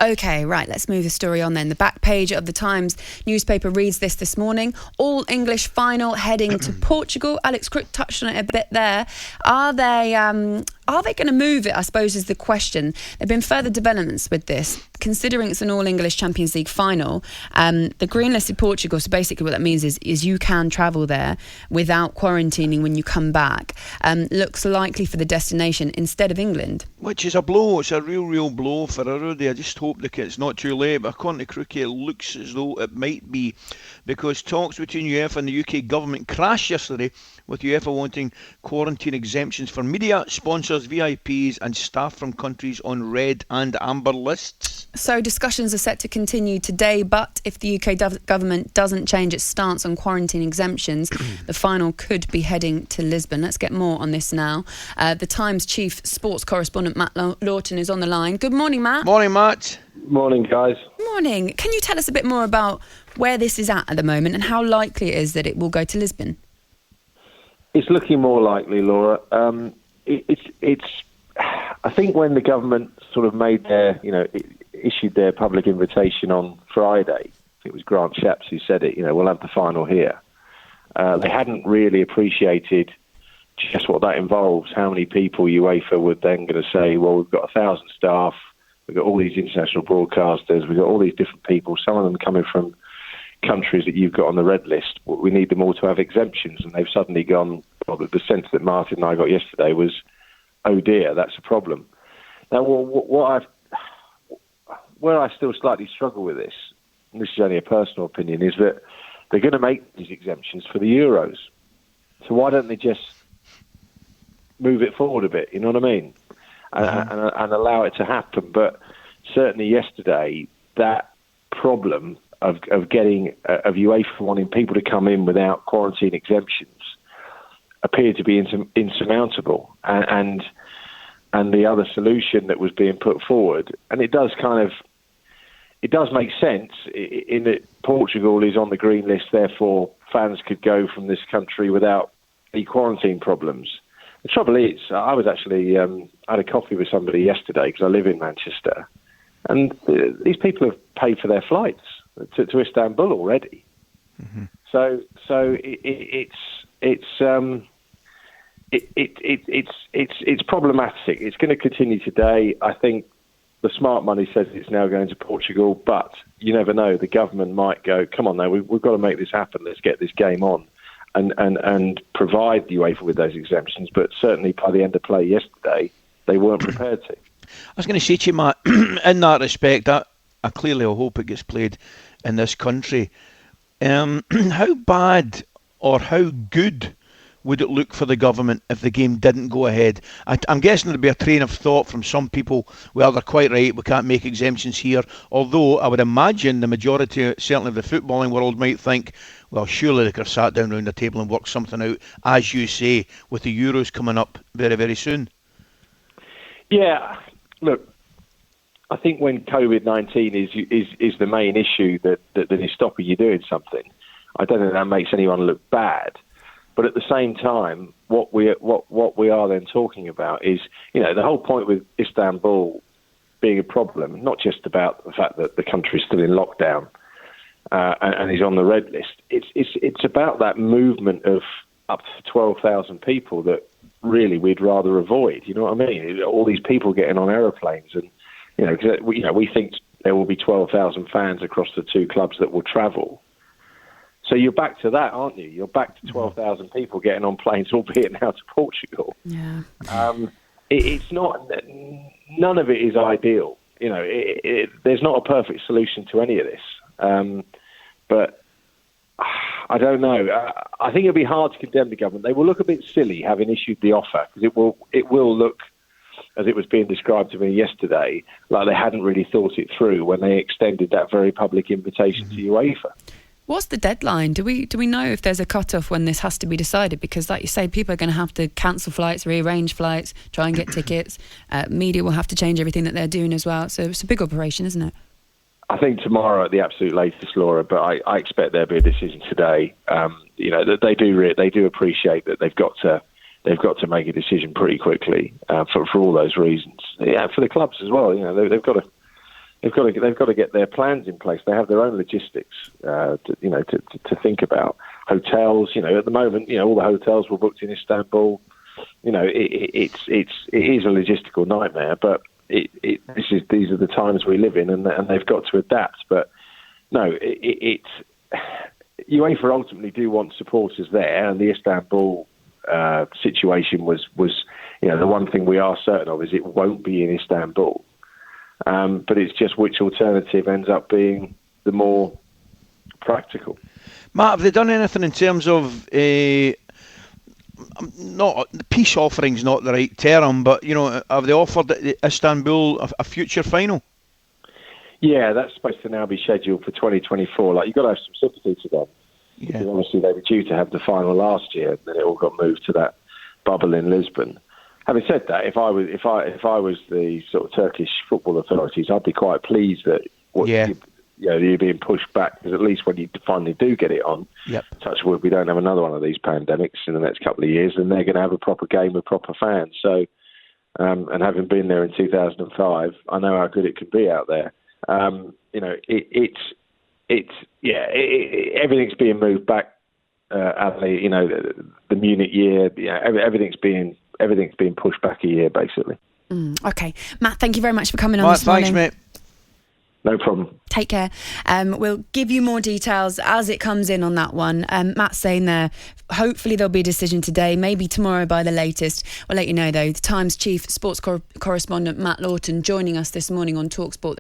OK, right, let's move the story on then. The back page of the Times newspaper reads this morning. All English final heading to Portugal. Alex Crook touched on it a bit there. Are they going to move it, I suppose, is the question. There have been further developments with this. Considering it's an all-English Champions League final, the green-listed Portugal, so basically what that means is you can travel there without quarantining when you come back, looks likely for the destination instead of England. Which is a blow. It's a real blow for everybody. I just hope that it's not too late, but according to Crookie, it looks as though it might be, because talks between UEFA and the UK government crashed yesterday, with UEFA wanting quarantine exemptions for media, sponsors, VIPs and staff from countries on red and amber lists. So discussions are set to continue today, but if the UK government doesn't change its stance on quarantine exemptions, the final could be heading to Lisbon. Let's get more on this now. The Times chief sports correspondent Matt Lawton is on the line. Good morning, Matt. Morning, Matt. Morning, guys. Morning. Can you tell us a bit more about where this is at the moment and how likely it is that it will go to Lisbon? It's looking more likely, Laura. I think when the government sort of made their, issued their public invitation on Friday, it was Grant Shapps who said it, we'll have the final here. They hadn't really appreciated just what that involves, how many people UEFA were then going to say, well, we've got 1,000 staff, we've got all these international broadcasters, we've got all these different people, some of them coming from countries that you've got on the red list. We need them all to have exemptions, and they've suddenly gone, well, the sense that Martin and I got yesterday was, oh dear, that's a problem. Now, where I still slightly struggle with this, and this is only a personal opinion, is that they're going to make these exemptions for the Euros. So why don't they just move it forward a bit, you know what I mean? And allow it to happen. But certainly yesterday, that problem of UEFA wanting people to come in without quarantine exemptions appeared to be insurmountable, and the other solution that was being put forward, and it does make sense in that Portugal is on the green list, therefore fans could go from this country without any quarantine problems. The trouble is, I was actually I had a coffee with somebody yesterday because I live in Manchester, and these people have paid for their flights to Istanbul already. Mm-hmm. So it's problematic. It's going to continue today. I think the smart money says it's now going to Portugal, but you never know. The government might go, come on now, we've got to make this happen. Let's get this game on and provide the UEFA with those exemptions. But certainly by the end of play yesterday, they weren't prepared to. I was going to say to you, Matt, in that respect, I clearly hope it gets played in this country. How bad or how good would it look for the government if the game didn't go ahead? I'm guessing there'd be a train of thought from some people, well, they're quite right, we can't make exemptions here. Although I would imagine the majority, certainly of the footballing world, might think, well, surely they could have sat down around the table and worked something out, as you say, with the Euros coming up very, very soon. Yeah, look, I think when COVID-19 is the main issue that is stopping you doing something, I don't think that makes anyone look bad. But at the same time, what we are then talking about is, the whole point with Istanbul being a problem, not just about the fact that the country is still in lockdown and is on the red list. It's about that movement of up to 12,000 people that really we'd rather avoid. You know what I mean? All these people getting on aeroplanes, and we think there will be 12,000 fans across the two clubs that will travel. So you're back to that, aren't you? You're back to 12,000 people getting on planes, albeit now to Portugal. Yeah. It's not. None of it is ideal. There's not a perfect solution to any of this. But I don't know. I think it'll be hard to condemn the government. They will look a bit silly having issued the offer, because it will look, as it was being described to me yesterday, like they hadn't really thought it through when they extended that very public invitation to UEFA. What's the deadline? Do we know if there's a cut-off when this has to be decided? Because, like you say, people are going to have to cancel flights, rearrange flights, try and get tickets. Media will have to change everything that they're doing as well. So it's a big operation, isn't it? I think tomorrow at the absolute latest, Laura. But I expect there'll be a decision today. That they do appreciate that they've got to make a decision pretty quickly for all those reasons. Yeah, for the clubs as well. They've got to they've got to get their plans in place. They have their own logistics, to think about. Hotels, at the moment, all the hotels were booked in Istanbul. It is a logistical nightmare, but these are the times we live in, and they've got to adapt. But no, UEFA ultimately do want supporters there, and the Istanbul situation was the one thing we are certain of is it won't be in Istanbul. But it's just which alternative ends up being the more practical. Matt, have they done anything in terms of not peace offerings? Not the right term, but have they offered Istanbul a future final? Yeah, that's supposed to now be scheduled for 2024. Like, you've got to have some sympathy to them. Yeah. Because obviously they were due to have the final last year, and then it all got moved to that bubble in Lisbon. Having said that, if I was the sort of Turkish football authorities, I'd be quite pleased that you're being pushed back, because at least when you finally do get it on, touch wood, we don't have another one of these pandemics in the next couple of years, and they're going to have a proper game with proper fans. So, and having been there in 2005, I know how good it can be out there. Everything's being moved back. The Munich year, everything's being pushed back a year, basically. Okay, Matt, thank you very much for coming on this morning. Thanks, mate. No problem. Take care. We'll give you more details as it comes in on that one. Matt's saying there, hopefully there'll be a decision today, maybe tomorrow by the latest. We'll let you know, though. The Times chief sports correspondent Matt Lawton joining us this morning on talkSPORT.